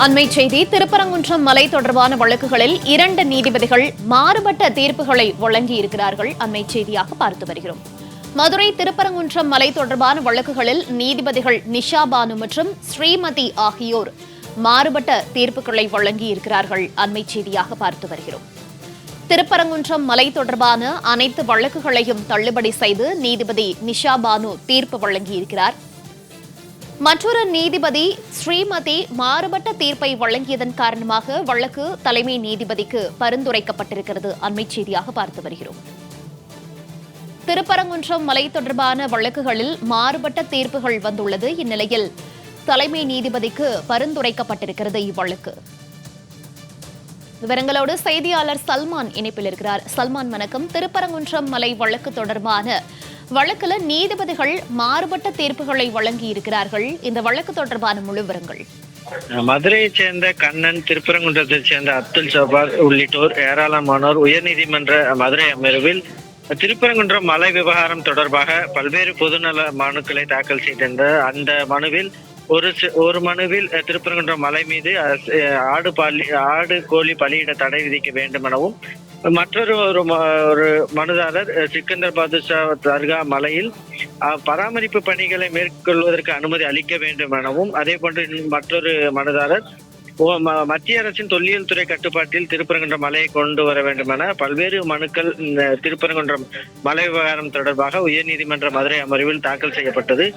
அண்மை செய்தி. திருப்பரங்குன்றம் மலை தொடர்பான வழக்குகளில் 2 நீதிபதிகள் மாறுபட்ட தீர்ப்புகளை வழங்கியிருக்கிறார்கள். அண்மை செய்தியாக பார்த்து வருகிறோம். மதுரை திருப்பரங்குன்றம் மலை தொடர்பான வழக்குகளில் நீதிபதிகள் நிஷா பானு மற்றும் ஸ்ரீமதி ஆகியோர் மாறுபட்ட தீர்ப்புகளை வழங்கியிருக்கிறார்கள். அண்மை செய்தியாக பார்த்து வருகிறோம். திருப்பரங்குன்றம் மலை தொடர்பான அனைத்து வழக்குகளையும் தள்ளுபடி செய்து நீதிபதி நிஷா பானு தீர்ப்பு வழங்கியிருக்கிறார். மற்றொரு நீதிபதி ஸ்ரீமதி மாறுபட்ட தீர்ப்பை வழங்கியதன் காரணமாக வழக்கு தலைமை நீதிபதிக்கு பரிந்துரைக்கப்பட்டிருக்கிறது. அண்மை செய்தியாக பார்த்து வருகிறோம். திருப்பரங்குன்றம் மலை தொடர்பான வழக்குகளில் மாறுபட்ட தீர்ப்புகள் வந்துள்ளது. இந்நிலையில் தலைமை நீதிபதிக்கு பரிந்துரைக்கப்பட்டிருக்கிறது இவ்வழக்கு. விவரங்களோடு செய்தியாளர் சல்மான் இணைப்பில் இருக்கிறார். சல்மான், வணக்கம். திருப்பரங்குன்றம் மலை வழக்கு தொடர்பான வழக்குல நீதிபதிகள் மாறுபட்ட தீர்ப்புகளை வழங்கி இருக்கிறார்கள். இந்த வழக்கு தொடர்பான முழு விவரங்கள். மதுரையைச் சேர்ந்த கண்ணன், திருப்பரங்குன்றத்தைச் சேர்ந்த அப்துல் ஜபார் உள்ளிட்டோர் ஏராளமானோர் உயர்நீதிமன்ற மதுரை அமர்வில் திருப்பரங்குன்றம் மலை விவகாரம் தொடர்பாக பல்வேறு பொதுநல மனுக்களை தாக்கல் செய்திருந்த அந்த மனுவில் ஒரு மனுவில் திருப்பரங்குன்றம் மலை மீது ஆடு கோழி பலியிட தடை விதிக்க வேண்டும் எனவும், மற்றொரு ஒரு மனுதாரர் சிக்கந்தர் பாதுஷா தர்கா மலையில் பராமரிப்பு பணிகளை மேற்கொள்வதற்கு அனுமதி அளிக்க வேண்டும் எனவும், அதே போன்று மற்றொரு மனுதாரர் மத்திய அரசின் தொல்லியல் துறை கட்டுப்பாட்டில் திருப்பரங்குன்றம் மலையை கொண்டு வர வேண்டும் என பல்வேறு மனுக்கள் திருப்பரங்குன்றம் மலை விவகாரம் தொடர்பாக உயர்நீதிமன்ற மதுரை அமர்வில் தாக்கல் செய்யப்பட்டது.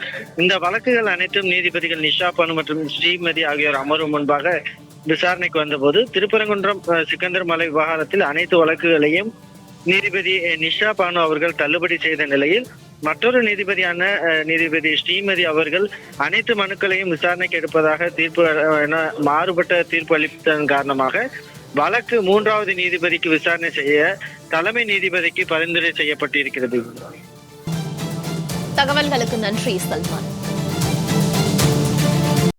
இந்த வழக்குகள் அனைத்தும் நீதிபதிகள் நிஷா பானு மற்றும் ஸ்ரீமதி ஆகியோர் அமர்வு முன்பாக விசாரணைக்கு வந்தபோது திருப்பரங்குன்றம் சிக்கந்தர் மலை விவகாரத்தில் அனைத்து வழக்குகளையும் நீதிபதி நிஷா பானு அவர்கள் தள்ளுபடி செய்த நிலையில் மற்றொரு நீதிபதியான நீதிபதி ஸ்ரீமதி அவர்கள் அனைத்து மனுக்களையும் விசாரணைக்கு எடுப்பதாக மாறுபட்ட தீர்ப்பு அளித்ததன் காரணமாக வழக்கு 3வது நீதிபதிக்கு விசாரணை செய்ய தலைமை நீதிபதிக்கு பரிந்துரை செய்யப்பட்டிருக்கிறது. தகவல்களுக்கு நன்றி சல்மான்.